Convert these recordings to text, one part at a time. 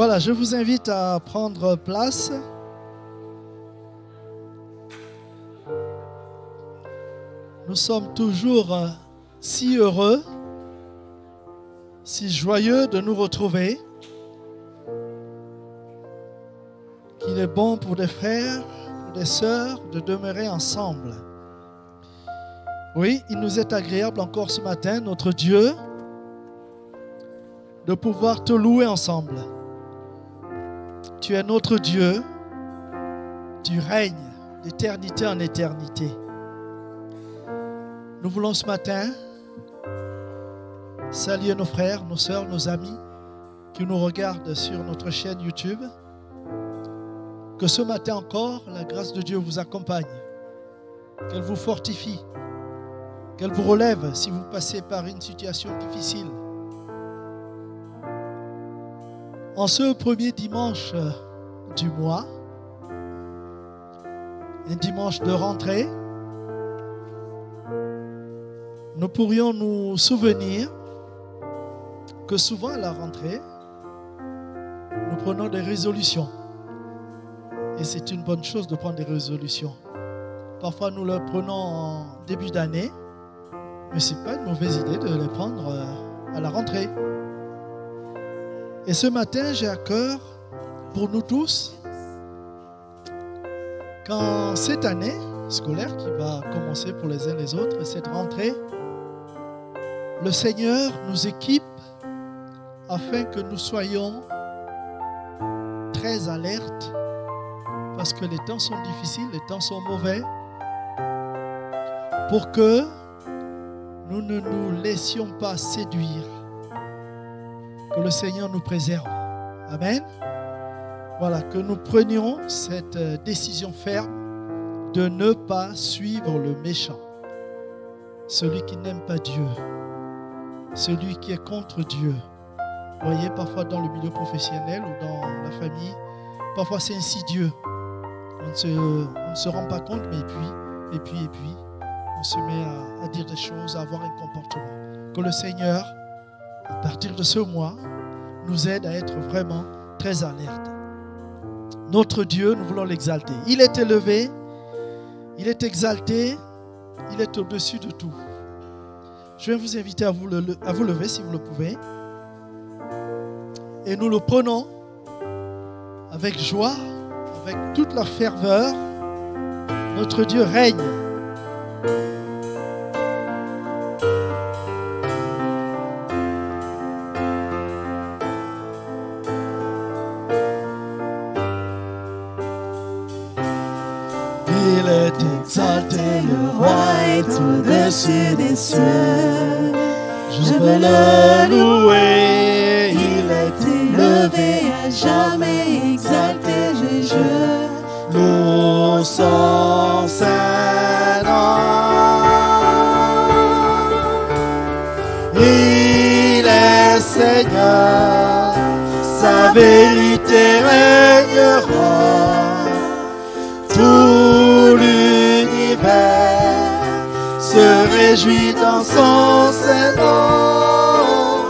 Voilà, je vous invite à prendre place. Nous sommes toujours si heureux, si joyeux de nous retrouver, qu'il est bon pour des frères, pour des sœurs, de demeurer ensemble. Oui, il nous est agréable encore ce matin, notre Dieu, de pouvoir te louer ensemble. Tu es notre Dieu, tu règnes d'éternité en éternité. Nous voulons ce matin saluer nos frères, nos sœurs, nos amis qui nous regardent sur notre chaîne YouTube. Que ce matin encore, la grâce de Dieu vous accompagne, qu'elle vous fortifie, qu'elle vous relève si vous passez par une situation difficile. En ce premier dimanche du mois, un dimanche de rentrée, nous pourrions nous souvenir que souvent à la rentrée, nous prenons des résolutions. Et c'est une bonne chose de prendre des résolutions. Parfois nous les prenons en début d'année, mais ce n'est pas une mauvaise idée de les prendre à la rentrée. Et ce matin, j'ai à cœur, pour nous tous, qu'en cette année scolaire qui va commencer pour les uns les autres, cette rentrée, le Seigneur nous équipe afin que nous soyons très alertes, parce que les temps sont difficiles, les temps sont mauvais, pour que nous ne nous laissions pas séduire. Que le Seigneur nous préserve. Amen. Voilà, que nous prenions cette décision ferme de ne pas suivre le méchant. Celui qui n'aime pas Dieu. Celui qui est contre Dieu. Vous voyez, parfois dans le milieu professionnel ou dans la famille, parfois c'est insidieux. On ne se rend pas compte, mais et puis, on se met à dire des choses, à avoir un comportement. Que le Seigneur, à partir de ce mois, nous aide à être vraiment très alertes. Notre Dieu, nous voulons l'exalter. Il est élevé, il est exalté, il est au-dessus de tout. Je vais vous inviter à vous lever si vous le pouvez. Et nous le prenons avec joie, avec toute la ferveur. Notre Dieu règne. Il est exalté, le roi est au-dessus des cieux. Je veux le louer, il est élevé, à jamais exalté. Je loue son saint nom. Il est Seigneur, sa vérité régnera. Tout l'univers se réjouit dans son saint nom.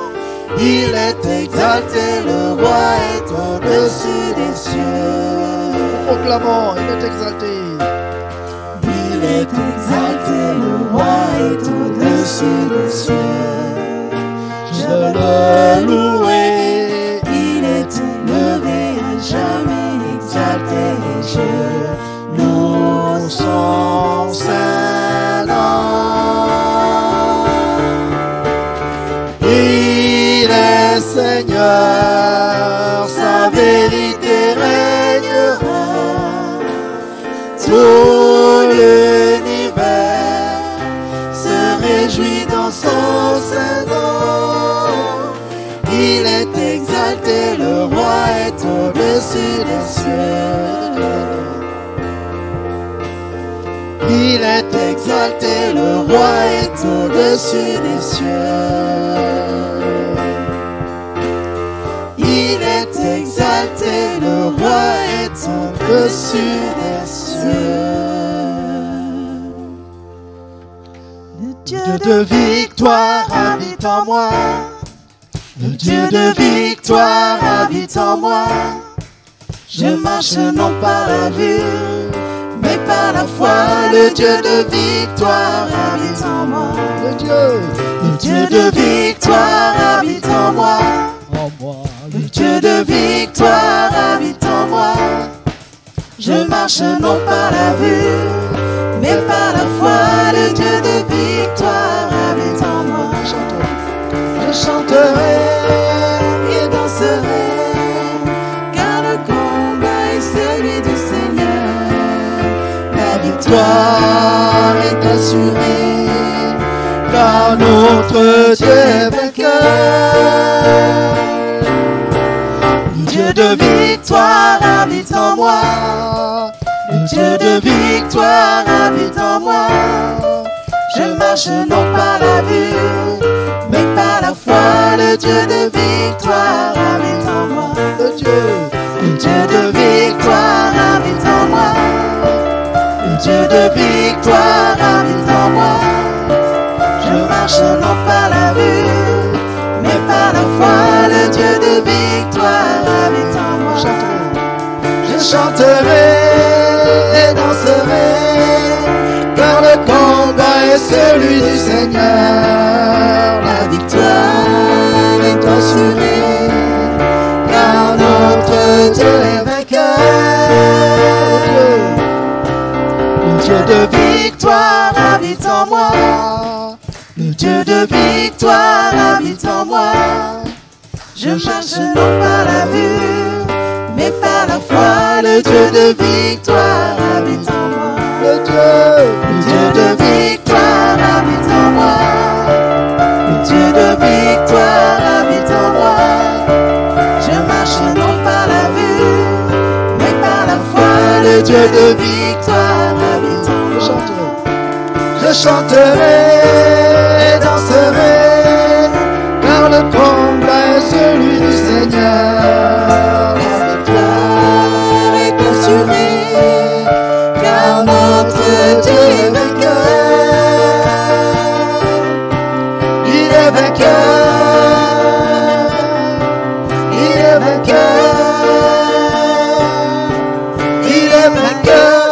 Il est exalté, le roi est au-dessus des cieux. Proclamons, il est exalté. Il est exalté, le roi est au-dessus des cieux. Je veux le louer, il est élevé, à jamais exalté. Je loue son saint nom. Il est Seigneur, sa vérité régnera. Tout l'univers se réjouit dans son saint nom. Il est exalté, le roi est au-dessus des cieux. Il est exalté, le roi est au-dessus des cieux. Il est exalté, le roi est au-dessus des cieux. Le Dieu de victoire habite en moi. Le Dieu de victoire habite en moi. Je marche non par la vue, mais par la foi. Le Dieu de victoire habite en moi. Le Dieu de victoire habite en moi. Le Dieu de victoire habite en moi. Je marche non par la vue, mais par la foi. Le Dieu de victoire habite en moi. Je chanterai et danserai, car le combat est celui du Seigneur. La victoire est assurée, car notre Dieu est vainqueur. Le Dieu de victoire habite en moi. Le Dieu de victoire habite en moi. Je marche non par la vue, mais par la foi. Le Dieu de victoire habite en moi. Le Dieu de victoire habite en moi. Le Dieu de victoire habite en moi. Je marche non par la vue, mais par la foi. Le Dieu de victoire habite en moi. Je chanterai et danserai, car le combat est celui du Seigneur. La victoire est assurée, car notre Dieu est vainqueur. Le Dieu de victoire habite en moi. Le Dieu de victoire habite en moi. Je marche non par la vue, mais par la foi. Le Dieu de victoire habite en moi. Le Dieu de victoire habite en moi. Le Dieu de victoire habite en moi. Je marche non par la vue, mais par la foi. Le Dieu de victoire habite en moi. Je chanterai et danserai, car le combat est celui du Seigneur. La victoire est assurée, car notre Dieu est vainqueur. Il est vainqueur. Il est vainqueur. Il est vainqueur.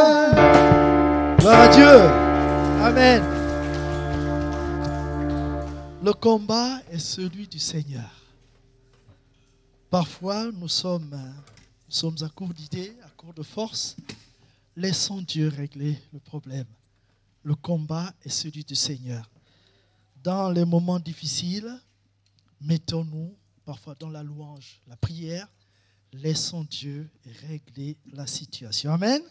Gloire à Dieu. Amen. Le combat est celui du Seigneur. Parfois, nous sommes à court d'idées, à court de force. Laissons Dieu régler le problème. Le combat est celui du Seigneur. Dans les moments difficiles, mettons-nous parfois dans la louange, la prière. Laissons Dieu régler la situation. Amen.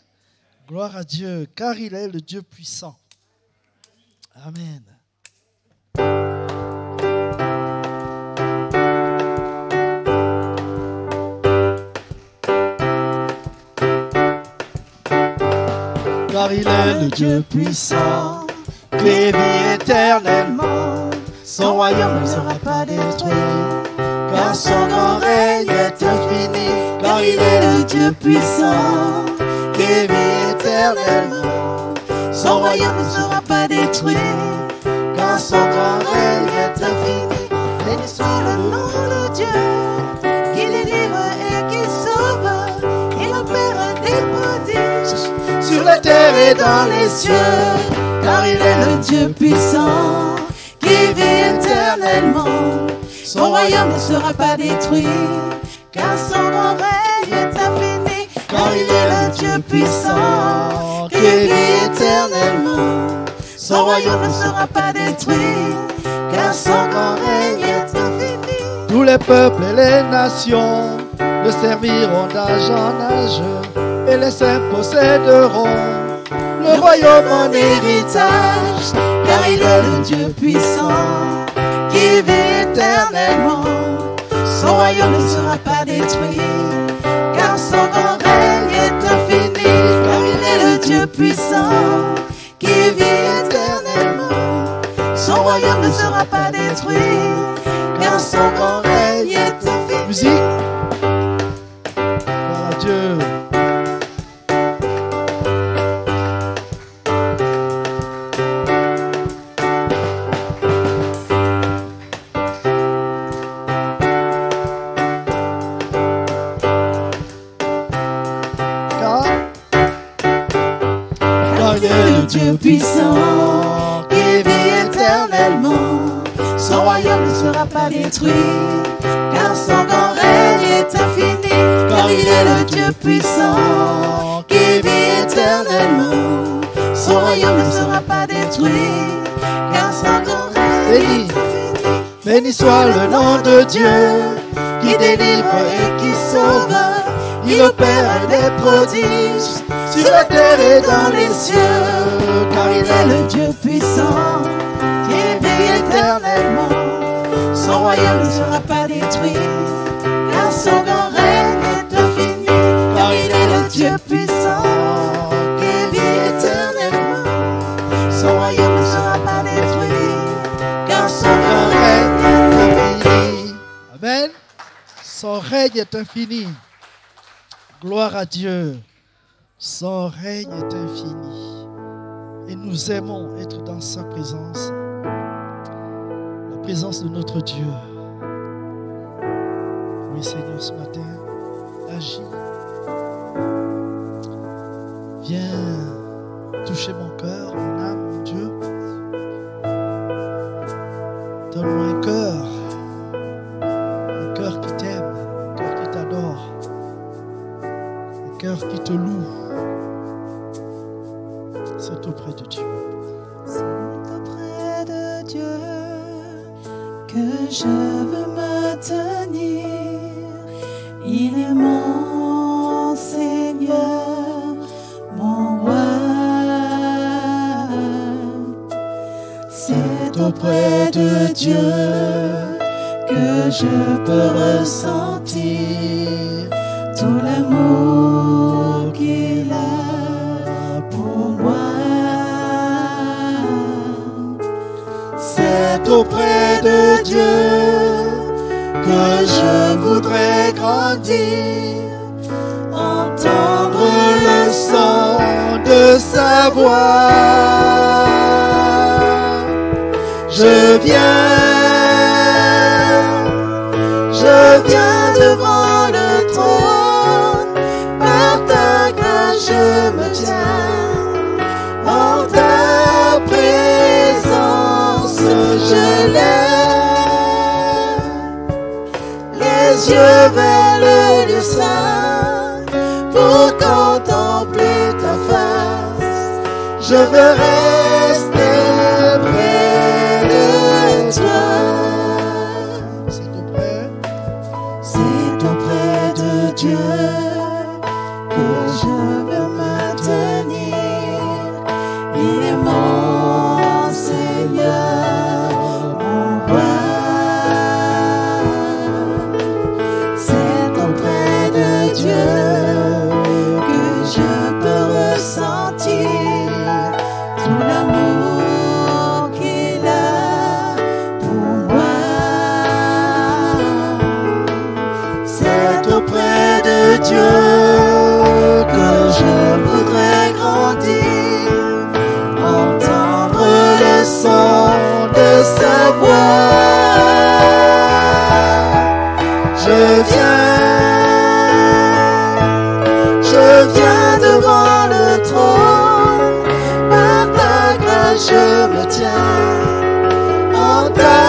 Gloire à Dieu, car il est le Dieu puissant. Amen. Car il est le Dieu puissant, qui vit éternellement. Son royaume ne sera pas détruit, car son grand règne est infini. Car il est le Dieu puissant, qui vit éternellement. Son royaume ne sera pas détruit, car son grand règne est infini. Béni soit le nom de Dieu, qui délivre et qui sauve. Il opère des prodiges sur la terre et dans les cieux. Car il est le Dieu puissant, qui vit éternellement. Son royaume ne sera pas détruit, car son grand règne est infini. Car il est le Dieu puissant, qui vit éternellement. Son royaume ne sera pas détruit, car son grand règne est infini. Tous les peuples et les nations le serviront d'âge en âge, et les saints posséderont le royaume en héritage. Car il est le Dieu puissant, qui vit éternellement. Son royaume ne sera pas détruit, car son grand règne est infini. Car il est le Dieu puissant, qui vit éternellement. Son royaume ne sera pas détruit, car son grand règne est infini. Musique. Gloire à Dieu. détruire, car son grand règne est infini, car il est le Dieu puissant qui vit éternellement. Son royaume ne sera pas détruit, car son grand règne est infini. Béni soit le nom de Dieu qui délivre et qui sauve. Il opère des prodiges sur la terre et dans les cieux, car il est le Dieu puissant qui vit éternellement. Son royaume ne sera pas détruit, car son grand règne est infini, car il est le Dieu puissant qui vit éternellement. Son royaume ne sera pas détruit, car son grand règne est infini. Amen. Son règne est infini. Gloire à Dieu. Son règne est infini. Et nous aimons être dans sa présence. La présence de notre Dieu. Oui, Seigneur, ce matin, agis. Viens toucher mon cœur, mon âme, mon Dieu. Donne-moi un cœur qui t'aime, un cœur qui t'adore, un cœur qui te loue. C'est auprès de Dieu. C'est auprès de Dieu que je veux me tenir. Il est mon Seigneur, mon roi. C'est auprès de Dieu que je peux ressentir tout l'amour qu'il a pour moi. C'est auprès de Dieu que je voudrais grandir, entendre le son de sa voix. Je viens devant le trône, par ta grâce je me tiens, en ta présence je lève les yeux vers le lieu saint pour contempler ta face. Je veux rester près de toi. C'est auprès de Dieu que je veux me tenir. Il est mon Seigneur, mon roi. C'est auprès de Dieu que je peux ressentir tout l'amour qu'il a pour moi. C'est auprès de Dieu que je voudrais grandir, entendre le son de sa voix. Je viens devant le trône, par ta grâce je me tiens, en ta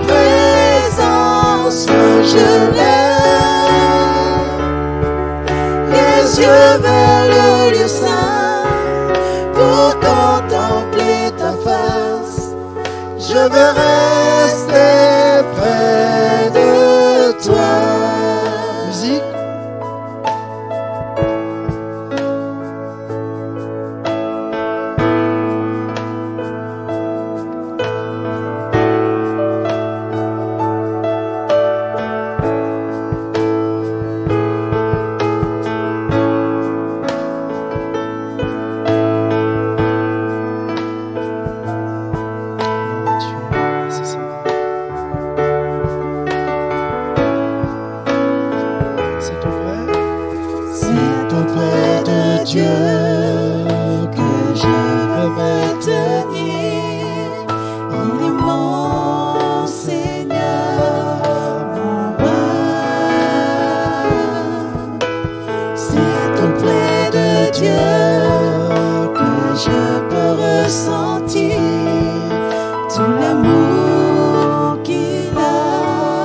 présence je lève les yeux vers le lieu saint pour contempler ta face. Je veux rester près de toi. Musique. Ressentir tout l'amour qu'il a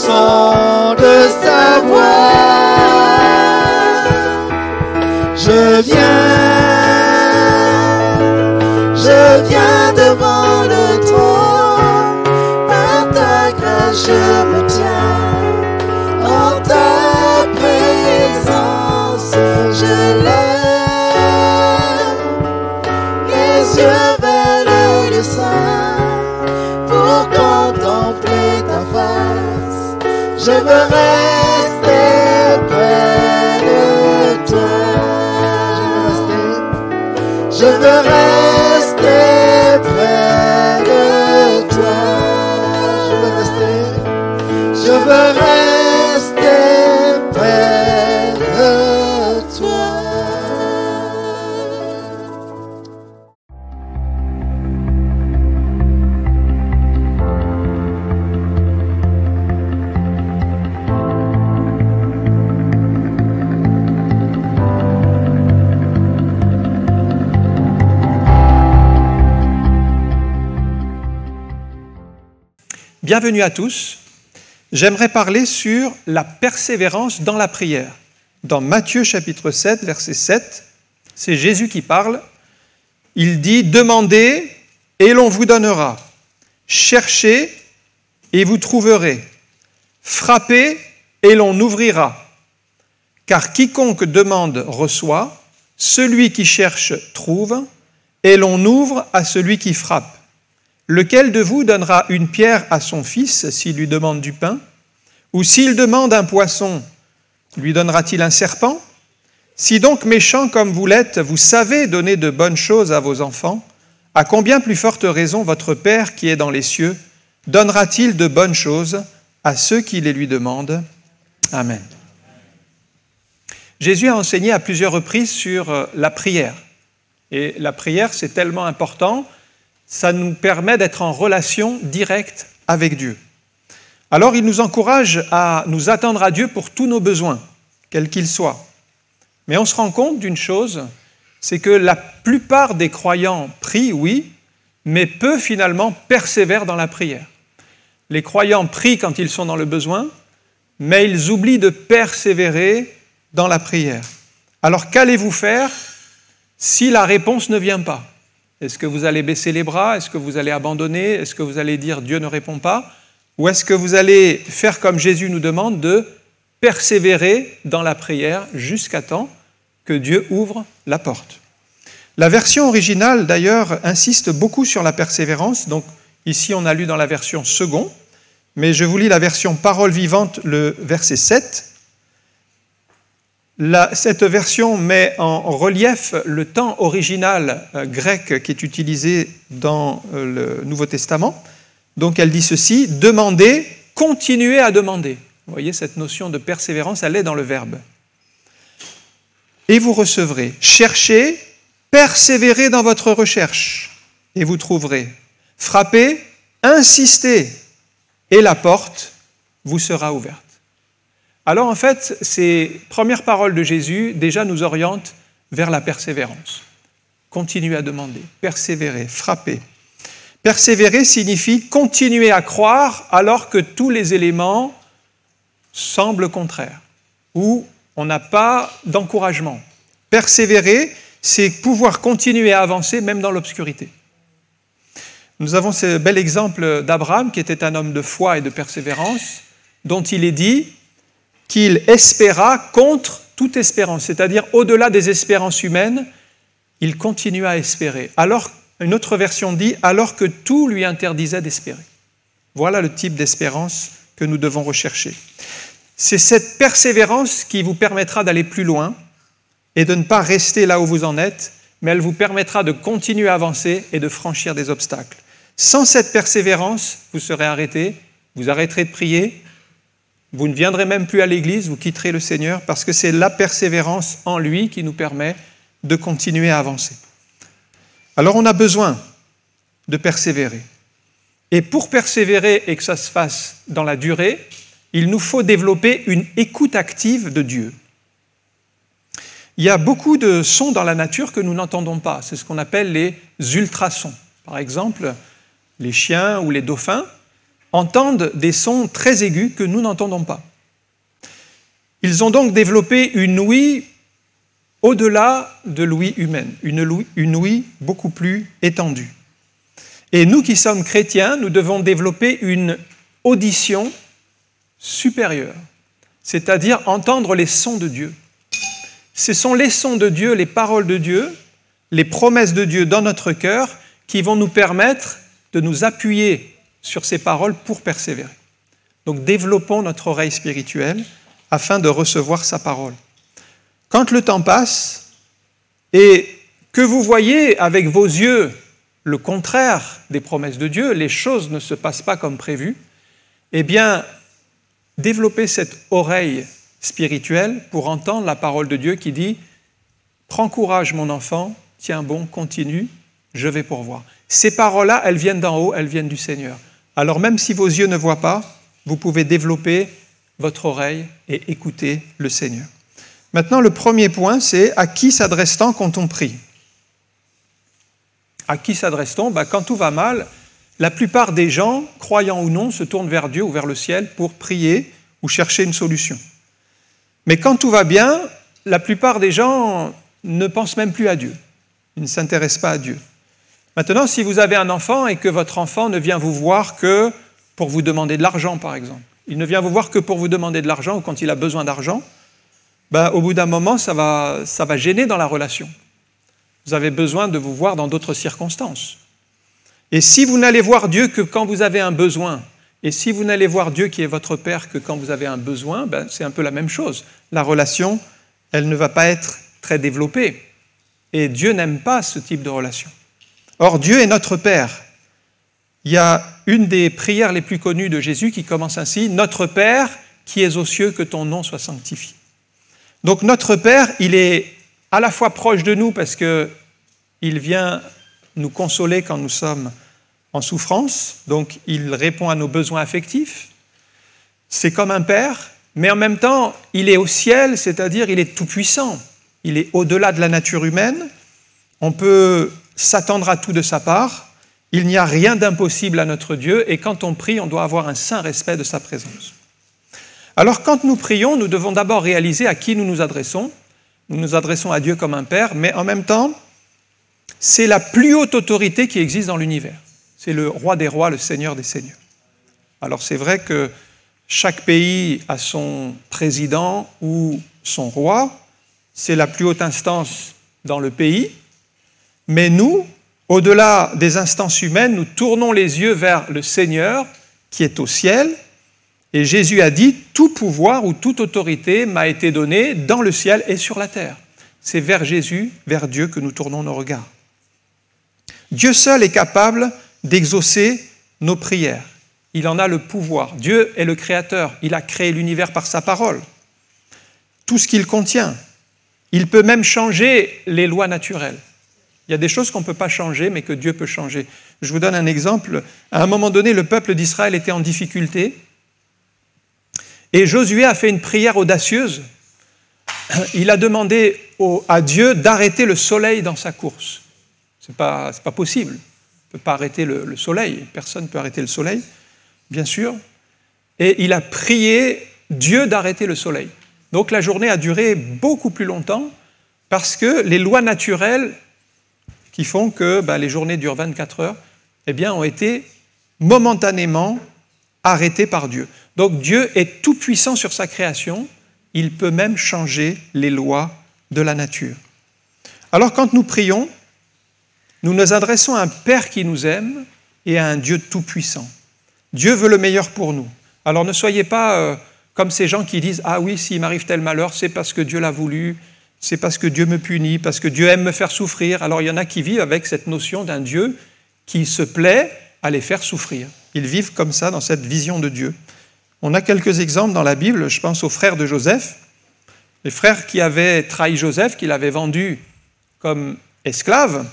son de sa voix. Je viens devant le trône, par ta grâce je me tiens, en ta présence je lève les yeux vers le lieu saint pour contempler ta face. Je veux rester près de toi. Je veux rester près de toi. Je veux rester près de toi. Bienvenue à tous. J'aimerais parler sur la persévérance dans la prière. Dans Matthieu chapitre 7, verset 7, c'est Jésus qui parle. Il dit « Demandez et l'on vous donnera. Cherchez et vous trouverez. Frappez et l'on ouvrira. Car quiconque demande reçoit, celui qui cherche trouve, et l'on ouvre à celui qui frappe. Lequel de vous donnera une pierre à son fils s'il lui demande du pain? Ou s'il demande un poisson, lui donnera-t-il un serpent? Si donc méchants comme vous l'êtes, vous savez donner de bonnes choses à vos enfants, à combien plus forte raison votre Père qui est dans les cieux donnera-t-il de bonnes choses à ceux qui les lui demandent? Amen. Jésus a enseigné à plusieurs reprises sur la prière. Et la prière, c'est tellement important. Ça nous permet d'être en relation directe avec Dieu. Alors, il nous encourage à nous attendre à Dieu pour tous nos besoins, quels qu'ils soient. Mais on se rend compte d'une chose, c'est que la plupart des croyants prient, oui, mais peu finalement persévèrent dans la prière. Les croyants prient quand ils sont dans le besoin, mais ils oublient de persévérer dans la prière. Alors, qu'allez-vous faire si la réponse ne vient pas ? Est-ce que vous allez baisser les bras? Est-ce que vous allez abandonner? Est-ce que vous allez dire « Dieu ne répond pas » Ou est-ce que vous allez faire comme Jésus nous demande de persévérer dans la prière jusqu'à temps que Dieu ouvre la porte? La version originale, d'ailleurs, insiste beaucoup sur la persévérance. Donc, ici, on a lu dans la version second, mais je vous lis la version parole vivante, le verset 7. Cette version met en relief le temps original grec qui est utilisé dans le Nouveau Testament. Donc elle dit ceci, « Demandez, continuez à demander ». Vous voyez, cette notion de persévérance, elle est dans le verbe. « Et vous recevrez. Cherchez, persévérez dans votre recherche, et vous trouverez. Frappez, insistez, et la porte vous sera ouverte. » Alors en fait, ces premières paroles de Jésus déjà nous orientent vers la persévérance. Continuez à demander, persévérer, frapper. Persévérer signifie continuer à croire alors que tous les éléments semblent contraires ou on n'a pas d'encouragement. Persévérer, c'est pouvoir continuer à avancer même dans l'obscurité. Nous avons ce bel exemple d'Abraham qui était un homme de foi et de persévérance dont il est dit qu'il espéra contre toute espérance, c'est-à-dire au-delà des espérances humaines, il continua à espérer. Alors, une autre version dit, alors que tout lui interdisait d'espérer. Voilà le type d'espérance que nous devons rechercher. C'est cette persévérance qui vous permettra d'aller plus loin et de ne pas rester là où vous en êtes, mais elle vous permettra de continuer à avancer et de franchir des obstacles. Sans cette persévérance, vous serez arrêté, vous arrêterez de prier, vous ne viendrez même plus à l'église, vous quitterez le Seigneur parce que c'est la persévérance en lui qui nous permet de continuer à avancer. Alors on a besoin de persévérer. Et pour persévérer et que ça se fasse dans la durée, il nous faut développer une écoute active de Dieu. Il y a beaucoup de sons dans la nature que nous n'entendons pas. C'est ce qu'on appelle les ultrasons. Par exemple, les chiens ou les dauphins entendent des sons très aigus que nous n'entendons pas. Ils ont donc développé une ouïe au-delà de l'ouïe humaine, une ouïe beaucoup plus étendue. Et nous qui sommes chrétiens, nous devons développer une audition supérieure, c'est-à-dire entendre les sons de Dieu. Ce sont les sons de Dieu, les paroles de Dieu, les promesses de Dieu dans notre cœur qui vont nous permettre de nous appuyer sur ces paroles pour persévérer. Donc développons notre oreille spirituelle afin de recevoir sa parole. Quand le temps passe et que vous voyez avec vos yeux le contraire des promesses de Dieu, les choses ne se passent pas comme prévu, eh bien, développez cette oreille spirituelle pour entendre la parole de Dieu qui dit « Prends courage mon enfant, tiens bon, continue, je vais pourvoir ». Ces paroles-là, elles viennent d'en haut, elles viennent du Seigneur. Alors même si vos yeux ne voient pas, vous pouvez développer votre oreille et écouter le Seigneur. Maintenant, le premier point, c'est à qui s'adresse-t-on quand on prie ? À qui s'adresse-t-on ? Quand tout va mal, la plupart des gens, croyants ou non, se tournent vers Dieu ou vers le ciel pour prier ou chercher une solution. Mais quand tout va bien, la plupart des gens ne pensent même plus à Dieu. Ils ne s'intéressent pas à Dieu. Maintenant, si vous avez un enfant et que votre enfant ne vient vous voir que pour vous demander de l'argent, par exemple, il ne vient vous voir que pour vous demander de l'argent ou quand il a besoin d'argent, au bout d'un moment, ça va gêner dans la relation. Vous avez besoin de vous voir dans d'autres circonstances. Et si vous n'allez voir Dieu que quand vous avez un besoin, et si vous n'allez voir Dieu qui est votre Père que quand vous avez un besoin, c'est un peu la même chose. La relation, elle ne va pas être très développée. Et Dieu n'aime pas ce type de relation. Or, Dieu est notre Père. Il y a une des prières les plus connues de Jésus qui commence ainsi « Notre Père qui es aux cieux, que ton nom soit sanctifié ». Donc notre Père, il est à la fois proche de nous parce qu'il vient nous consoler quand nous sommes en souffrance, donc il répond à nos besoins affectifs. C'est comme un père, mais en même temps, il est au ciel, c'est-à-dire il est tout-puissant. Il est au-delà de la nature humaine. On peut s'attendre à tout de sa part. Il n'y a rien d'impossible à notre Dieu, et quand on prie, on doit avoir un saint respect de sa présence. Alors quand nous prions, nous devons d'abord réaliser à qui nous nous adressons. Nous nous adressons à Dieu comme un père, mais en même temps, c'est la plus haute autorité qui existe dans l'univers. C'est le roi des rois, le seigneur des seigneurs. Alors c'est vrai que chaque pays a son président ou son roi, c'est la plus haute instance dans le pays, mais nous, au-delà des instances humaines, nous tournons les yeux vers le Seigneur qui est au ciel, et Jésus a dit « Tout pouvoir ou toute autorité m'a été donnée dans le ciel et sur la terre ». C'est vers Jésus, vers Dieu que nous tournons nos regards. Dieu seul est capable d'exaucer nos prières. Il en a le pouvoir. Dieu est le Créateur. Il a créé l'univers par sa parole. Tout ce qu'il contient. Il peut même changer les lois naturelles. Il y a des choses qu'on ne peut pas changer, mais que Dieu peut changer. Je vous donne un exemple. À un moment donné, le peuple d'Israël était en difficulté. Et Josué a fait une prière audacieuse. Il a demandé à Dieu d'arrêter le soleil dans sa course. C'est pas possible. On ne peut pas arrêter le soleil. Personne ne peut arrêter le soleil, bien sûr. Et il a prié Dieu d'arrêter le soleil. Donc la journée a duré beaucoup plus longtemps parce que les lois naturelles qui font que les journées durent 24 heures, ont été momentanément arrêtées par Dieu. Donc Dieu est tout puissant sur sa création, il peut même changer les lois de la nature. Alors quand nous prions, nous nous adressons à un Père qui nous aime et à un Dieu tout-puissant. Dieu veut le meilleur pour nous. Alors ne soyez pas comme ces gens qui disent « Ah oui, s'il m'arrive tel malheur, c'est parce que Dieu l'a voulu, c'est parce que Dieu me punit, parce que Dieu aime me faire souffrir. » Alors il y en a qui vivent avec cette notion d'un Dieu qui se plaît à les faire souffrir. Ils vivent comme ça, dans cette vision de Dieu. On a quelques exemples dans la Bible, je pense aux frères de Joseph, les frères qui avaient trahi Joseph, qui l'avaient vendu comme esclave.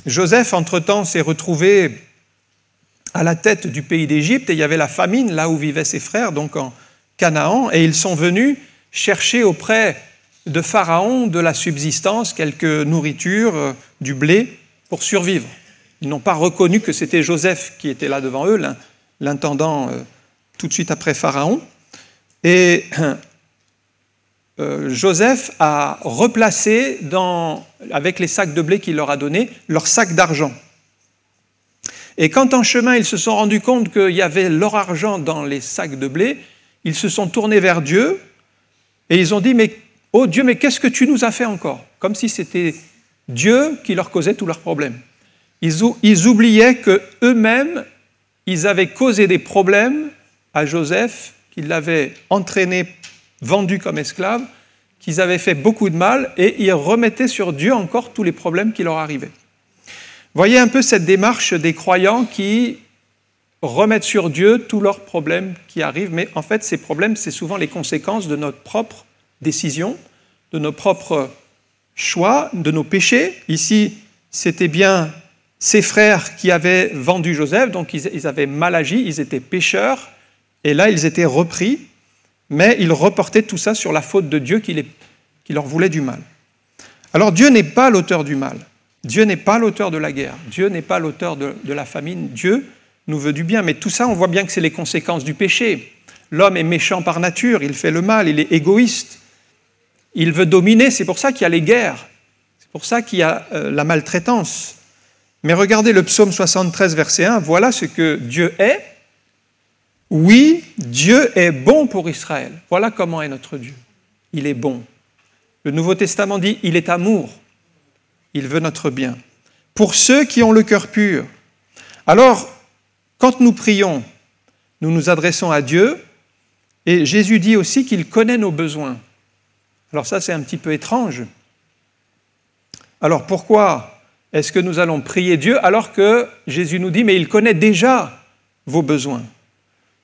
Joseph, entre-temps, s'est retrouvé à la tête du pays d'Égypte et il y avait la famine là où vivaient ses frères, donc en Canaan, et ils sont venus chercher auprès de Pharaon de la subsistance, quelques nourritures, du blé pour survivre. Ils n'ont pas reconnu que c'était Joseph qui était là devant eux, l'intendant tout de suite après Pharaon. Et Joseph a replacé avec les sacs de blé qu'il leur a donnés, leurs sacs d'argent. Et quand en chemin, ils se sont rendus compte qu'il y avait leur argent dans les sacs de blé, ils se sont tournés vers Dieu et ils ont dit « Mais oh Dieu, mais qu'est-ce que tu nous as fait encore ?» Comme si c'était Dieu qui leur causait tous leurs problèmes. Ils oubliaient qu'eux-mêmes, ils avaient causé des problèmes à Joseph, qu'ils l'avaient entraîné, vendu comme esclave, qu'ils avaient fait beaucoup de mal et ils remettaient sur Dieu encore tous les problèmes qui leur arrivaient. Voyez un peu cette démarche des croyants qui remettent sur Dieu tous leurs problèmes qui arrivent, mais en fait, ces problèmes, c'est souvent les conséquences de notre propre décision, de nos propres choix, de nos péchés. Ici, c'était bien ses frères qui avaient vendu Joseph, donc ils avaient mal agi, ils étaient pécheurs, et là, ils étaient repris, mais ils reportaient tout ça sur la faute de Dieu qui leur voulait du mal. Alors, Dieu n'est pas l'auteur du mal. Dieu n'est pas l'auteur de la guerre, Dieu n'est pas l'auteur de la famine, Dieu nous veut du bien. Mais tout ça, on voit bien que c'est les conséquences du péché. L'homme est méchant par nature, il fait le mal, il est égoïste, il veut dominer, c'est pour ça qu'il y a les guerres, c'est pour ça qu'il y a la maltraitance. Mais regardez le psaume 73, verset 1, voilà ce que Dieu est. Oui, Dieu est bon pour Israël. Voilà comment est notre Dieu. Il est bon. Le Nouveau Testament dit, il est amour. Il veut notre bien. Pour ceux qui ont le cœur pur. Alors, quand nous prions, nous nous adressons à Dieu, et Jésus dit aussi qu'il connaît nos besoins. Alors ça, c'est un petit peu étrange. Alors pourquoi est-ce que nous allons prier Dieu alors que Jésus nous dit, mais il connaît déjà vos besoins?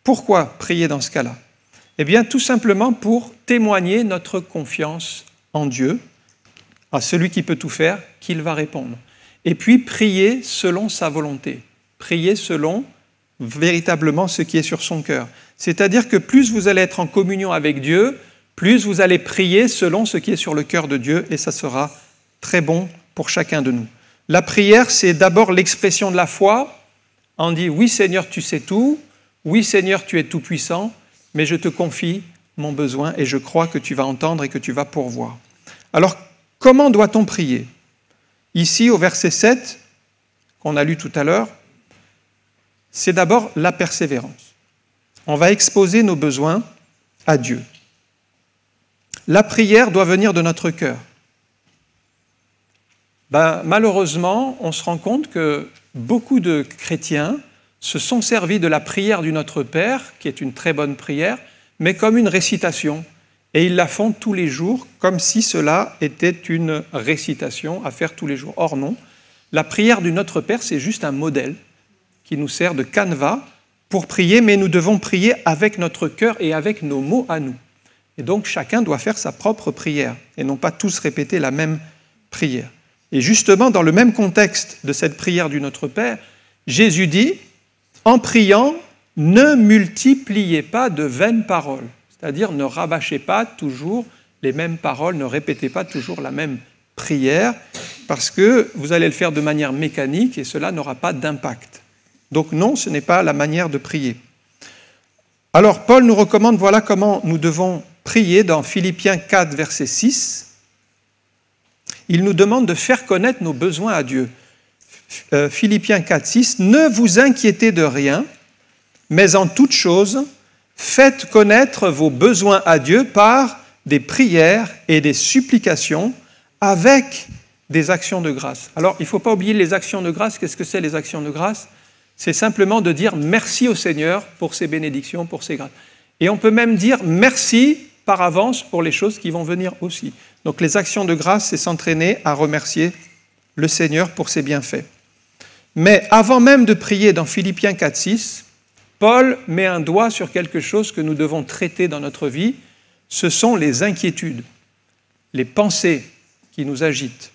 Pourquoi prier dans ce cas-là? Eh bien, tout simplement pour témoigner notre confiance en Dieu, à celui qui peut tout faire, qu'il va répondre. Et puis, prier selon sa volonté. Prier selon véritablement ce qui est sur son cœur. C'est-à-dire que plus vous allez être en communion avec Dieu, plus vous allez prier selon ce qui est sur le cœur de Dieu, et ça sera très bon pour chacun de nous. La prière, c'est d'abord l'expression de la foi. On dit « Oui Seigneur, tu sais tout. Oui Seigneur, tu es tout-puissant, mais je te confie mon besoin et je crois que tu vas entendre et que tu vas pourvoir. » Alors, comment doit-on prier? Ici, au verset 7, qu'on a lu tout à l'heure, c'est d'abord la persévérance. On va exposer nos besoins à Dieu. La prière doit venir de notre cœur. Malheureusement, on se rend compte que beaucoup de chrétiens se sont servis de la prière du Notre Père, qui est une très bonne prière, mais comme une récitation. Et ils la font tous les jours, comme si cela était une récitation à faire tous les jours. Or non, la prière du Notre Père, c'est juste un modèle qui nous sert de canevas pour prier, mais nous devons prier avec notre cœur et avec nos mots à nous. Et donc chacun doit faire sa propre prière, et non pas tous répéter la même prière. Et justement, dans le même contexte de cette prière du Notre Père, Jésus dit, en priant, ne multipliez pas de vaines paroles. C'est-à-dire, ne rabâchez pas toujours les mêmes paroles, ne répétez pas toujours la même prière, parce que vous allez le faire de manière mécanique et cela n'aura pas d'impact. Donc non, ce n'est pas la manière de prier. Alors, Paul nous recommande, voilà comment nous devons prier dans Philippiens 4, verset 6. Il nous demande de faire connaître nos besoins à Dieu. Philippiens 4, 6, « Ne vous inquiétez de rien, mais en toute chose, faites connaître vos besoins à Dieu par des prières et des supplications avec des actions de grâce. » Alors, il ne faut pas oublier les actions de grâce. Qu'est-ce que c'est les actions de grâce? C'est simplement de dire merci au Seigneur pour ses bénédictions, pour ses grâces. Et on peut même dire merci par avance pour les choses qui vont venir aussi. Donc les actions de grâce, c'est s'entraîner à remercier le Seigneur pour ses bienfaits. Mais avant même de prier dans Philippiens 4, 6, Paul met un doigt sur quelque chose que nous devons traiter dans notre vie. Ce sont les inquiétudes, les pensées qui nous agitent.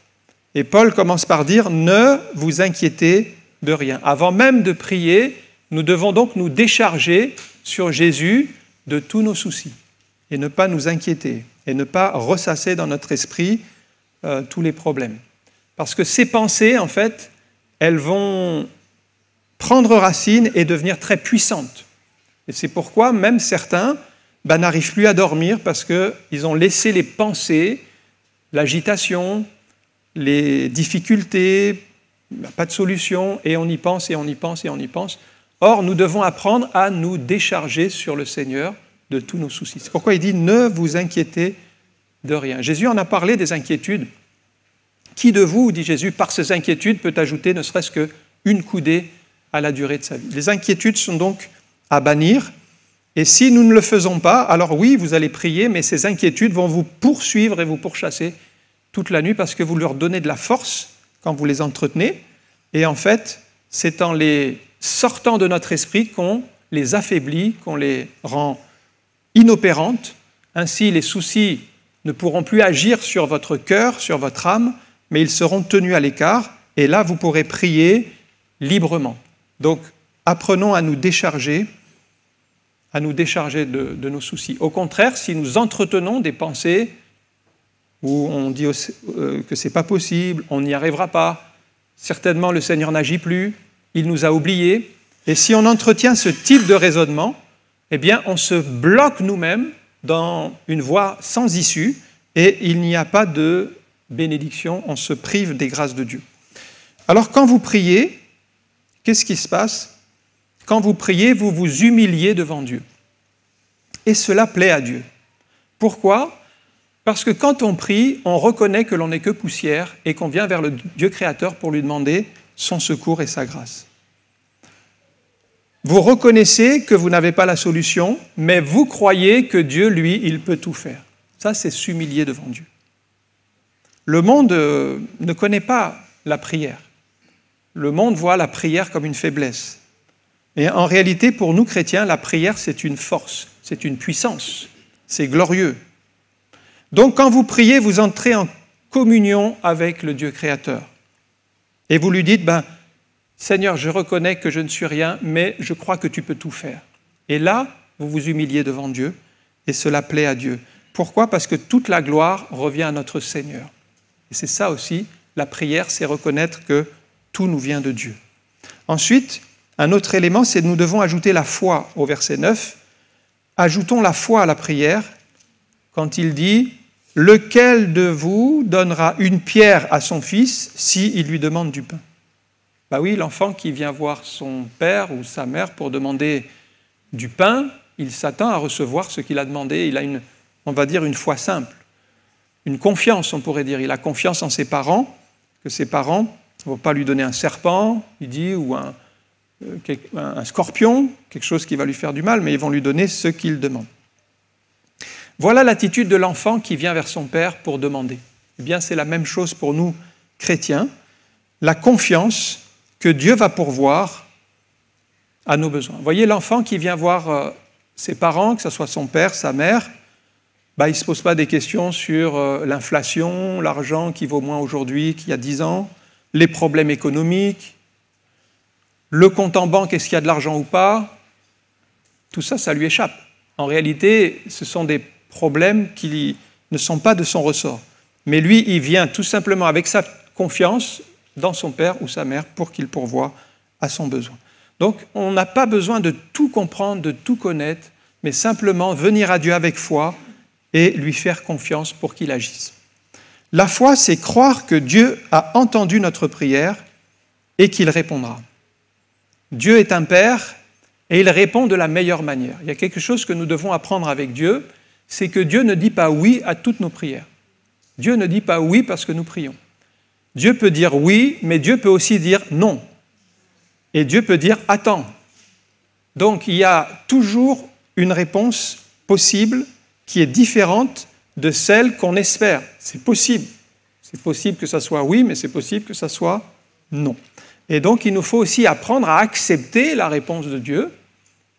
Et Paul commence par dire « Ne vous inquiétez de rien ». Avant même de prier, nous devons donc nous décharger sur Jésus de tous nos soucis et ne pas nous inquiéter et ne pas ressasser dans notre esprit tous les problèmes. Parce que ces pensées, en fait, elles vont prendre racine et devenir très puissante. Et c'est pourquoi même certains n'arrivent plus à dormir parce qu'ils ont laissé les pensées, l'agitation, les difficultés, pas de solution, et on y pense, et on y pense, et on y pense. Or, nous devons apprendre à nous décharger sur le Seigneur de tous nos soucis. C'est pourquoi il dit « Ne vous inquiétez de rien ». Jésus en a parlé des inquiétudes. Qui de vous, dit Jésus, par ces inquiétudes peut ajouter ne serait-ce qu'une coudée à la durée de sa vie? Les inquiétudes sont donc à bannir. Et si nous ne le faisons pas, alors oui, vous allez prier, mais ces inquiétudes vont vous poursuivre et vous pourchasser toute la nuit parce que vous leur donnez de la force quand vous les entretenez. Et en fait, c'est en les sortant de notre esprit qu'on les affaiblit, qu'on les rend inopérantes. Ainsi, les soucis ne pourront plus agir sur votre cœur, sur votre âme, mais ils seront tenus à l'écart. Et là, vous pourrez prier librement. Donc, apprenons à nous décharger de nos soucis. Au contraire, si nous entretenons des pensées où on dit que ce n'est pas possible, on n'y arrivera pas, certainement le Seigneur n'agit plus, il nous a oubliés, et si on entretient ce type de raisonnement, eh bien on se bloque nous-mêmes dans une voie sans issue et il n'y a pas de bénédiction, on se prive des grâces de Dieu. Alors quand vous priez, qu'est-ce qui se passe? Quand vous priez, vous vous humiliez devant Dieu. Et cela plaît à Dieu. Pourquoi? Parce que quand on prie, on reconnaît que l'on n'est que poussière et qu'on vient vers le Dieu créateur pour lui demander son secours et sa grâce. Vous reconnaissez que vous n'avez pas la solution, mais vous croyez que Dieu, lui, il peut tout faire. Ça, c'est s'humilier devant Dieu. Le monde ne connaît pas la prière. Le monde voit la prière comme une faiblesse. Et en réalité, pour nous chrétiens, la prière, c'est une force, c'est une puissance, c'est glorieux. Donc, quand vous priez, vous entrez en communion avec le Dieu créateur. Et vous lui dites, Seigneur, je reconnais que je ne suis rien, mais je crois que tu peux tout faire. Et là, vous vous humiliez devant Dieu, et cela plaît à Dieu. Pourquoi? Parce que toute la gloire revient à notre Seigneur. Et c'est ça aussi, la prière, c'est reconnaître que tout nous vient de Dieu. Ensuite, un autre élément, c'est que nous devons ajouter la foi au verset 9. Ajoutons la foi à la prière quand il dit « Lequel de vous donnera une pierre à son fils s'il lui demande du pain ?» Oui, l'enfant qui vient voir son père ou sa mère pour demander du pain, il s'attend à recevoir ce qu'il a demandé. Il a on va dire une foi simple, une confiance, on pourrait dire. Il a confiance en ses parents, que ses parents ne vont pas lui donner un serpent, il dit, ou un scorpion, quelque chose qui va lui faire du mal, mais ils vont lui donner ce qu'il demande. Voilà l'attitude de l'enfant qui vient vers son père pour demander. Eh bien, c'est la même chose pour nous, chrétiens. La confiance que Dieu va pourvoir à nos besoins. Vous voyez, l'enfant qui vient voir ses parents, que ce soit son père, sa mère, il ne se pose pas des questions sur l'inflation, l'argent qui vaut moins aujourd'hui qu'il y a 10 ans, les problèmes économiques, le compte en banque, est-ce qu'il y a de l'argent ou pas? Tout ça, ça lui échappe. En réalité, ce sont des problèmes qui ne sont pas de son ressort. Mais lui, il vient tout simplement avec sa confiance dans son père ou sa mère pour qu'il pourvoie à son besoin. Donc, on n'a pas besoin de tout comprendre, de tout connaître, mais simplement venir à Dieu avec foi et lui faire confiance pour qu'il agisse. La foi, c'est croire que Dieu a entendu notre prière et qu'il répondra. Dieu est un Père et il répond de la meilleure manière. Il y a quelque chose que nous devons apprendre avec Dieu, c'est que Dieu ne dit pas oui à toutes nos prières. Dieu ne dit pas oui parce que nous prions. Dieu peut dire oui, mais Dieu peut aussi dire non. Et Dieu peut dire attends. Donc il y a toujours une réponse possible qui est différente de celle qu'on espère. C'est possible. C'est possible que ça soit oui, mais c'est possible que ça soit non. Et donc, il nous faut aussi apprendre à accepter la réponse de Dieu,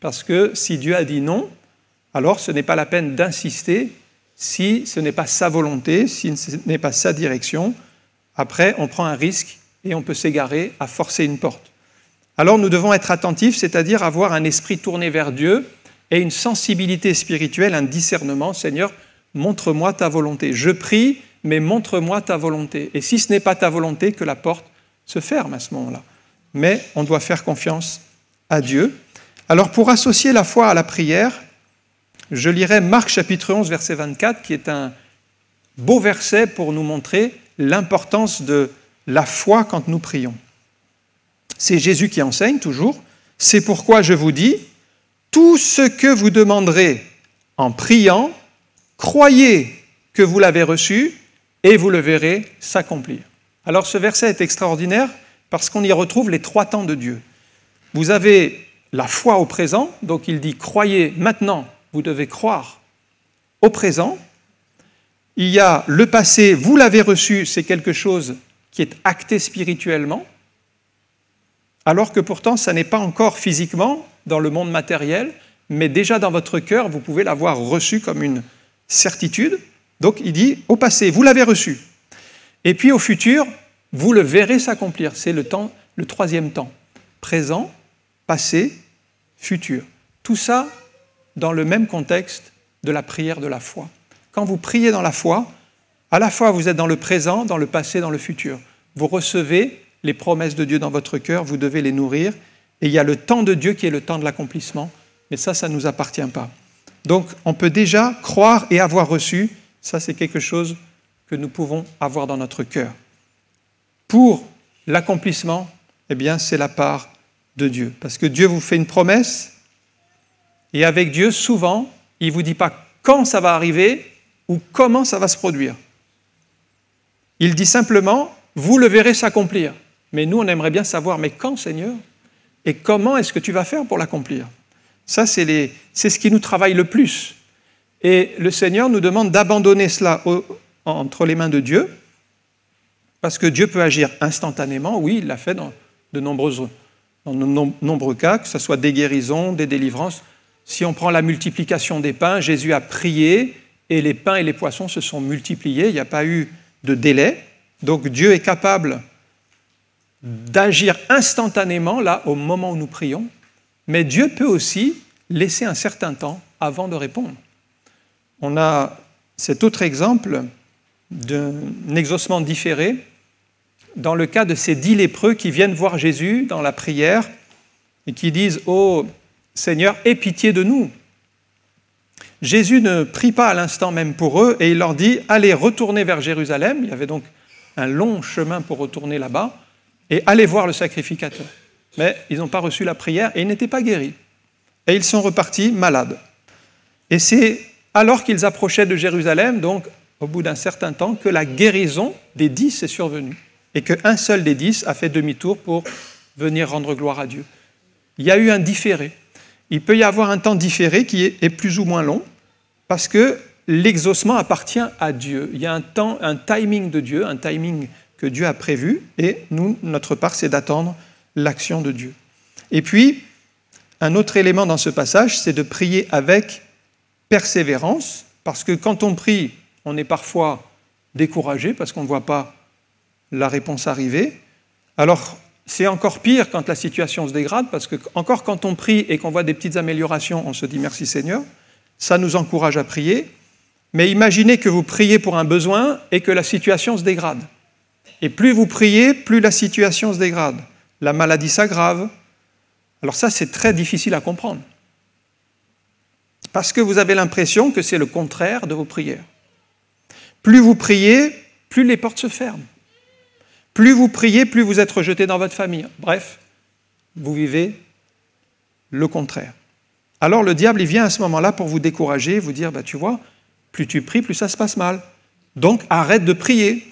parce que si Dieu a dit non, alors ce n'est pas la peine d'insister si ce n'est pas sa volonté, si ce n'est pas sa direction. Après, on prend un risque et on peut s'égarer à forcer une porte. Alors, nous devons être attentifs, c'est-à-dire avoir un esprit tourné vers Dieu et une sensibilité spirituelle, un discernement. Seigneur, montre-moi ta volonté. Je prie, mais montre-moi ta volonté. Et si ce n'est pas ta volonté, que la porte se ferme à ce moment-là. mais on doit faire confiance à Dieu. Alors pour associer la foi à la prière, je lirai Marc chapitre 11, verset 24, qui est un beau verset pour nous montrer l'importance de la foi quand nous prions. C'est Jésus qui enseigne toujours. « C'est pourquoi je vous dis, tout ce que vous demanderez en priant, croyez que vous l'avez reçu et vous le verrez s'accomplir. » Alors ce verset est extraordinaire parce qu'on y retrouve les 3 temps de Dieu. Vous avez la foi au présent, donc il dit « croyez maintenant », vous devez croire au présent. Il y a le passé, vous l'avez reçu, c'est quelque chose qui est acté spirituellement, alors que pourtant ça n'est pas encore physiquement dans le monde matériel, mais déjà dans votre cœur, vous pouvez l'avoir reçu comme une certitude. Donc il dit au passé, vous l'avez reçu. Et puis au futur, vous le verrez s'accomplir. C'est le 3e temps. Présent, passé, futur. Tout ça dans le même contexte de la prière de la foi. Quand vous priez dans la foi, à la fois vous êtes dans le présent, dans le passé, dans le futur. Vous recevez les promesses de Dieu dans votre cœur, vous devez les nourrir. Et il y a le temps de Dieu qui est le temps de l'accomplissement. Mais ça ne nous appartient pas. Donc on peut déjà croire et avoir reçu. Ça, c'est quelque chose que nous pouvons avoir dans notre cœur. Pour l'accomplissement, eh bien, c'est la part de Dieu. Parce que Dieu vous fait une promesse, et avec Dieu, souvent, il ne vous dit pas quand ça va arriver ou comment ça va se produire. Il dit simplement, vous le verrez s'accomplir. Mais nous, on aimerait bien savoir, mais quand, Seigneur? Et comment est-ce que tu vas faire pour l'accomplir? Ça, c'est ce qui nous travaille le plus. Et le Seigneur nous demande d'abandonner cela entre les mains de Dieu, parce que Dieu peut agir instantanément. Oui, il l'a fait dans de nombreux cas, que ce soit des guérisons, des délivrances. Si on prend la multiplication des pains, Jésus a prié et les pains et les poissons se sont multipliés. Il n'y a pas eu de délai. Donc Dieu est capable d'agir instantanément, là, au moment où nous prions. Mais Dieu peut aussi laisser un certain temps avant de répondre. On a cet autre exemple d'un exaucement différé dans le cas de ces 10 lépreux qui viennent voir Jésus dans la prière et qui disent « Oh Seigneur, aie pitié de nous ». Jésus ne prie pas à l'instant même pour eux et il leur dit « Allez, retournez vers Jérusalem ». Il y avait donc un long chemin pour retourner là-bas et allez voir le sacrificateur. Mais ils n'ont pas reçu la prière et ils n'étaient pas guéris. Et ils sont repartis malades. Et c'est alors qu'ils approchaient de Jérusalem, donc au bout d'un certain temps, que la guérison des 10 est survenue. Et qu'un seul des 10 a fait demi-tour pour venir rendre gloire à Dieu. Il y a eu un différé. Il peut y avoir un temps différé qui est plus ou moins long, parce que l'exaucement appartient à Dieu. Il y a un timing de Dieu, un timing que Dieu a prévu, et nous, notre part, c'est d'attendre l'action de Dieu. Et puis, un autre élément dans ce passage, c'est de prier avec persévérance, parce que quand on prie, on est parfois découragé, parce qu'on ne voit pas la réponse arriver. Alors, c'est encore pire quand la situation se dégrade, parce que encore quand on prie et qu'on voit des petites améliorations, on se dit « Merci Seigneur », ça nous encourage à prier. Mais imaginez que vous priez pour un besoin et que la situation se dégrade. Et plus vous priez, plus la situation se dégrade. La maladie s'aggrave. Alors ça, c'est très difficile à comprendre. Parce que vous avez l'impression que c'est le contraire de vos prières. Plus vous priez, plus les portes se ferment. Plus vous priez, plus vous êtes rejeté dans votre famille. Bref, vous vivez le contraire. Alors le diable, il vient à ce moment-là pour vous décourager, vous dire, tu vois, plus tu pries, plus ça se passe mal. Donc arrête de prier.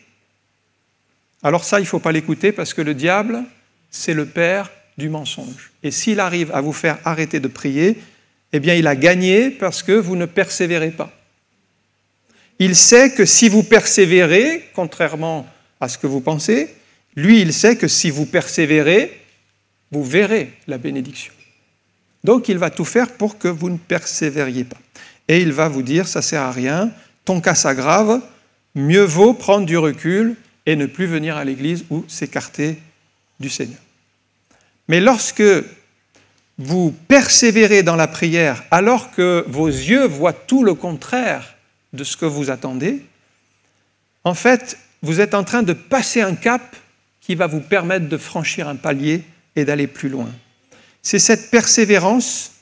Alors ça, il ne faut pas l'écouter parce que le diable, c'est le père du mensonge. Et s'il arrive à vous faire arrêter de prier, eh bien il a gagné parce que vous ne persévérez pas. Il sait que si vous persévérez, contrairement à ce que vous pensez, lui, il sait que si vous persévérez, vous verrez la bénédiction. Donc, il va tout faire pour que vous ne persévériez pas. Et il va vous dire, ça ne sert à rien, ton cas s'aggrave, mieux vaut prendre du recul et ne plus venir à l'église ou s'écarter du Seigneur. Mais lorsque vous persévérez dans la prière, alors que vos yeux voient tout le contraire de ce que vous attendez, en fait, vous êtes en train de passer un cap qui va vous permettre de franchir un palier et d'aller plus loin. C'est cette persévérance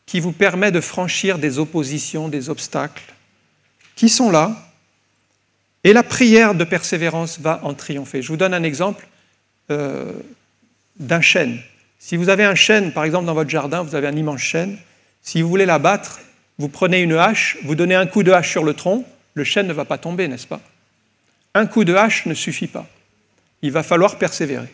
qui vous permet de franchir des oppositions, des obstacles qui sont là, et la prière de persévérance va en triompher. Je vous donne un exemple d'un chêne. Si vous avez un chêne, par exemple, dans votre jardin, vous avez un immense chêne, si vous voulez l'abattre, vous prenez une hache, vous donnez un coup de hache sur le tronc, le chêne ne va pas tomber, n'est-ce pas? Un coup de hache ne suffit pas. Il va falloir persévérer.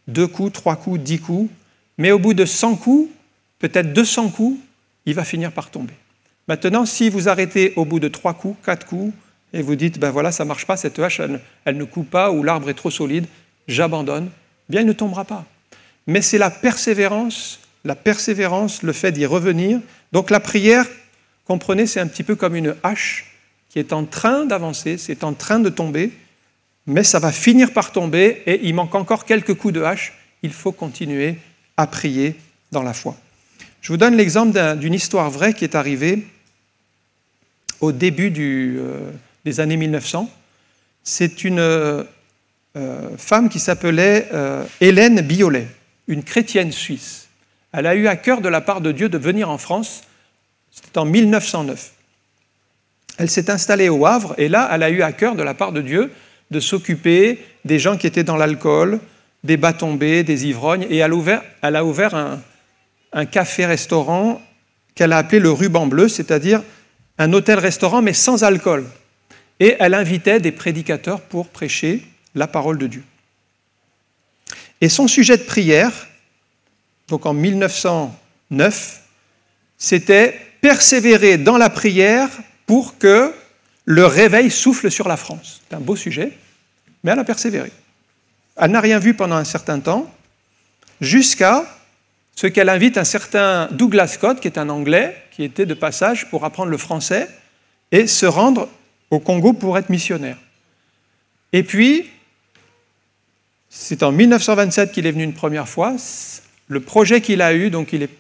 2 coups, 3 coups, 10 coups, mais au bout de 100 coups, peut-être 200 coups, il va finir par tomber. Maintenant, si vous arrêtez au bout de 3 coups, 4 coups, et vous dites, ben voilà, ça ne marche pas, cette hache, elle ne coupe pas, ou l'arbre est trop solide, j'abandonne, bien il ne tombera pas. Mais c'est la persévérance, le fait d'y revenir. Donc la prière, comprenez, c'est un petit peu comme une hache qui est en train d'avancer, c'est en train de tomber, mais ça va finir par tomber, et il manque encore quelques coups de hache, il faut continuer à prier dans la foi. Je vous donne l'exemple d'une histoire vraie qui est arrivée au début des années 1900. C'est une femme qui s'appelait Hélène Biolay, une chrétienne suisse. Elle a eu à cœur de la part de Dieu de venir en France, c'était en 1909. Elle s'est installée au Havre et là, elle a eu à cœur de la part de Dieu de s'occuper des gens qui étaient dans l'alcool, des bas tombés, des ivrognes, et elle a ouvert un café-restaurant qu'elle a appelé le Ruban Bleu, c'est-à-dire un hôtel-restaurant mais sans alcool. Et elle invitait des prédicateurs pour prêcher la parole de Dieu. Et son sujet de prière, donc en 1909, c'était persévérer dans la prière pour que le réveil souffle sur la France. C'est un beau sujet, mais elle a persévéré. Elle n'a rien vu pendant un certain temps, jusqu'à ce qu'elle invite un certain Douglas Scott, qui est un Anglais, qui était de passage pour apprendre le français et se rendre au Congo pour être missionnaire. Et puis, c'est en 1927 qu'il est venu une première fois. Le projet qu'il a eu, donc il est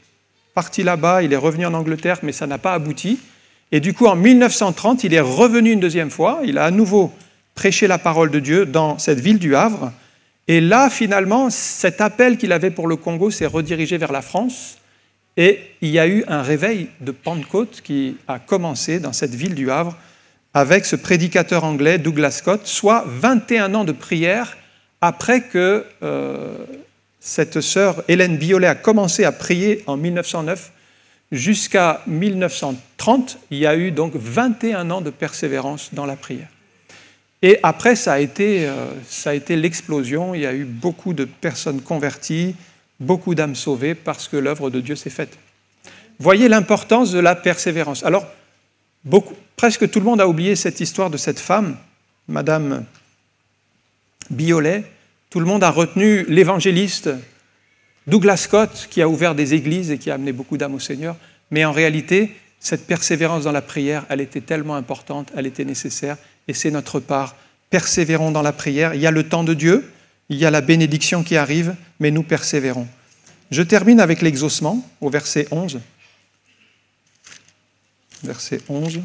parti là-bas, il est revenu en Angleterre, mais ça n'a pas abouti. Et du coup, en 1930, il est revenu une deuxième fois. Il a à nouveau prêché la parole de Dieu dans cette ville du Havre. Et là, finalement, cet appel qu'il avait pour le Congo s'est redirigé vers la France. Et il y a eu un réveil de Pentecôte qui a commencé dans cette ville du Havre avec ce prédicateur anglais, Douglas Scott, soit 21 ans de prière après que cette sœur Hélène Biolay a commencé à prier en 1909. Jusqu'à 1930, il y a eu donc 21 ans de persévérance dans la prière. Et après, ça a été l'explosion. Il y a eu beaucoup de personnes converties, beaucoup d'âmes sauvées parce que l'œuvre de Dieu s'est faite. Voyez l'importance de la persévérance. Alors, presque tout le monde a oublié cette histoire de cette femme, Madame Biolay. Tout le monde a retenu l'évangéliste Douglas Scott, qui a ouvert des églises et qui a amené beaucoup d'âmes au Seigneur. Mais en réalité, cette persévérance dans la prière, elle était tellement importante, elle était nécessaire, et c'est notre part. Persévérons dans la prière. Il y a le temps de Dieu, il y a la bénédiction qui arrive, mais nous persévérons. Je termine avec l'exaucement, au verset 11. Verset 11.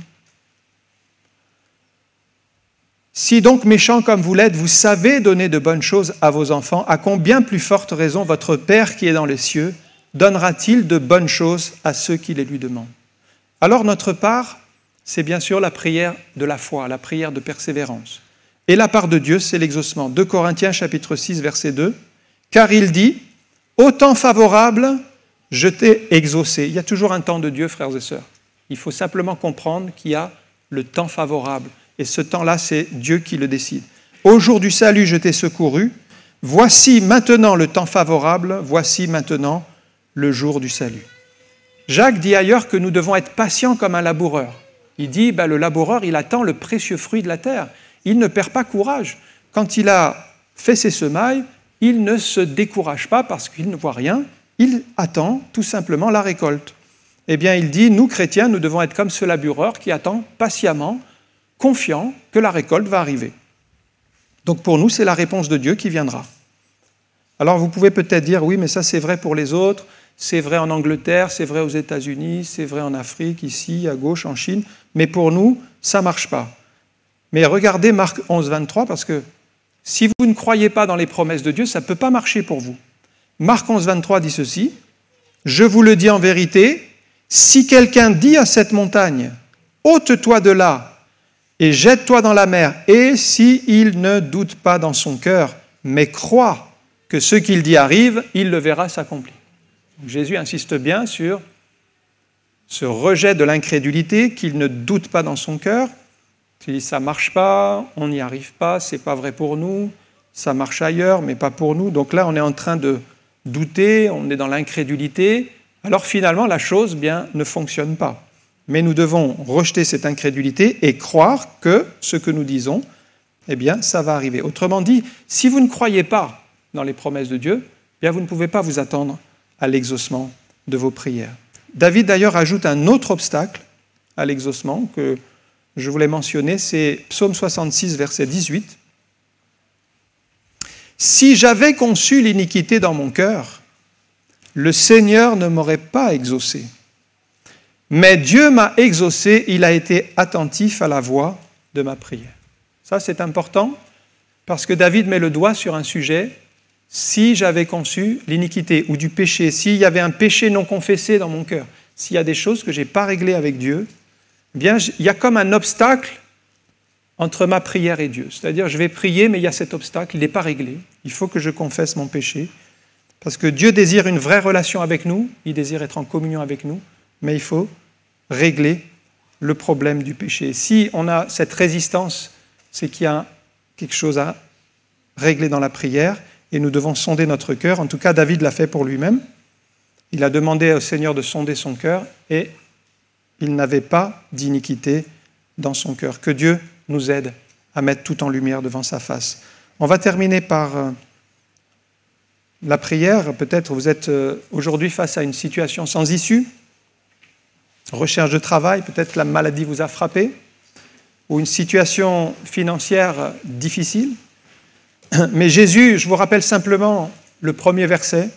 Si donc méchants comme vous l'êtes, vous savez donner de bonnes choses à vos enfants, à combien plus forte raison votre Père qui est dans les cieux donnera-t-il de bonnes choses à ceux qui les lui demandent? Alors notre part, c'est bien sûr la prière de la foi, la prière de persévérance. Et la part de Dieu, c'est l'exaucement. 2 Corinthiens chapitre 6, verset 2. Car il dit, au temps favorable, je t'ai exaucé. Il y a toujours un temps de Dieu, frères et sœurs. Il faut simplement comprendre qu'il y a le temps favorable. Et ce temps-là, c'est Dieu qui le décide. Au jour du salut, je t'ai secouru. Voici maintenant le temps favorable. Voici maintenant le jour du salut. Jacques dit ailleurs que nous devons être patients comme un laboureur. Il dit, le laboureur, il attend le précieux fruit de la terre. Il ne perd pas courage. Quand il a fait ses semailles, il ne se décourage pas parce qu'il ne voit rien. Il attend tout simplement la récolte. Eh bien, il dit, nous, chrétiens, nous devons être comme ce laboureur qui attend patiemment, confiant que la récolte va arriver. Donc pour nous, c'est la réponse de Dieu qui viendra. Alors vous pouvez peut-être dire, oui, mais ça c'est vrai pour les autres, c'est vrai en Angleterre, c'est vrai aux États-Unis, c'est vrai en Afrique, ici, à gauche, en Chine, mais pour nous, ça ne marche pas. Mais regardez Marc 11, 23, parce que si vous ne croyez pas dans les promesses de Dieu, ça ne peut pas marcher pour vous. Marc 11, 23 dit ceci, « Je vous le dis en vérité, si quelqu'un dit à cette montagne, « Ôte-toi de là et jette-toi dans la mer, et s'il ne doute pas dans son cœur, mais croit que ce qu'il dit arrive, il le verra s'accomplir. » Jésus insiste bien sur ce rejet de l'incrédulité, qu'il ne doute pas dans son cœur. Il dit, ça ne marche pas, on n'y arrive pas, ce n'est pas vrai pour nous, ça marche ailleurs, mais pas pour nous. Donc là, on est en train de douter, on est dans l'incrédulité. Alors finalement, la chose ne fonctionne pas. Mais nous devons rejeter cette incrédulité et croire que ce que nous disons, ça va arriver. Autrement dit, si vous ne croyez pas dans les promesses de Dieu, vous ne pouvez pas vous attendre à l'exaucement de vos prières. David d'ailleurs ajoute un autre obstacle à l'exaucement que je voulais mentionner, c'est Psaume 66, verset 18. « Si j'avais conçu l'iniquité dans mon cœur, le Seigneur ne m'aurait pas exaucé. Mais Dieu m'a exaucé, il a été attentif à la voix de ma prière. » Ça, c'est important parce que David met le doigt sur un sujet. Si j'avais conçu l'iniquité ou du péché, s'il y avait un péché non confessé dans mon cœur, s'il y a des choses que je n'ai pas réglées avec Dieu, il y a comme un obstacle entre ma prière et Dieu. C'est-à-dire, je vais prier, mais il y a cet obstacle, il n'est pas réglé. Il faut que je confesse mon péché. Parce que Dieu désire une vraie relation avec nous, il désire être en communion avec nous, mais il faut régler le problème du péché. Si on a cette résistance, c'est qu'il y a quelque chose à régler dans la prière et nous devons sonder notre cœur. En tout cas, David l'a fait pour lui-même. Il a demandé au Seigneur de sonder son cœur et il n'avait pas d'iniquité dans son cœur. Que Dieu nous aide à mettre tout en lumière devant sa face. On va terminer par la prière. Peut-être vous êtes aujourd'hui face à une situation sans issue, recherche de travail, peut-être la maladie vous a frappé, ou une situation financière difficile. Mais Jésus, je vous rappelle simplement le premier verset,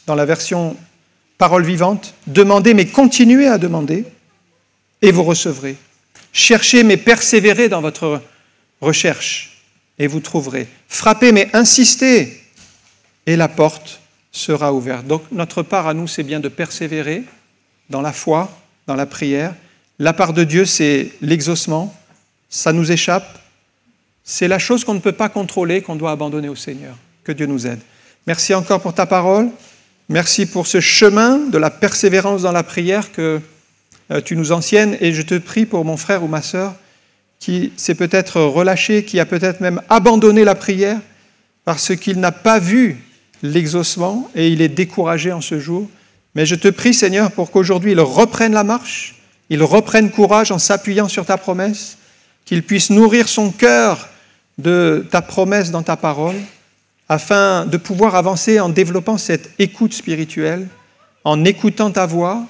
dans la version parole vivante, « Demandez, mais continuez à demander, et vous recevrez. Cherchez, mais persévérez dans votre recherche, et vous trouverez. Frappez, mais insistez, et la porte sera ouverte. » Donc notre part à nous, c'est bien de persévérer dans la foi, dans la prière. La part de Dieu, c'est l'exaucement. Ça nous échappe. C'est la chose qu'on ne peut pas contrôler, qu'on doit abandonner au Seigneur. Que Dieu nous aide. Merci encore pour ta parole. Merci pour ce chemin de la persévérance dans la prière que tu nous enseignes. Et je te prie pour mon frère ou ma sœur qui s'est peut-être relâché, qui a peut-être même abandonné la prière parce qu'il n'a pas vu l'exaucement et il est découragé en ce jour. Mais je te prie, Seigneur, pour qu'aujourd'hui il reprenne la marche, il reprenne courage en s'appuyant sur ta promesse, qu'il puisse nourrir son cœur de ta promesse dans ta parole, afin de pouvoir avancer en développant cette écoute spirituelle, en écoutant ta voix,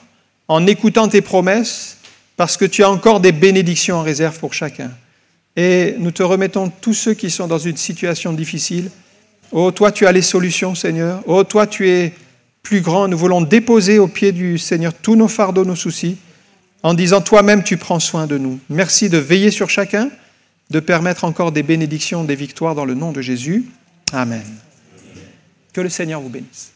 en écoutant tes promesses, parce que tu as encore des bénédictions en réserve pour chacun. Et nous te remettons tous ceux qui sont dans une situation difficile. Oh, toi, tu as les solutions, Seigneur. Oh, toi, tu es plus grand. Nous voulons déposer au pied du Seigneur tous nos fardeaux, nos soucis, en disant, toi-même, tu prends soin de nous. Merci de veiller sur chacun, de permettre encore des bénédictions, des victoires dans le nom de Jésus. Amen. Que le Seigneur vous bénisse.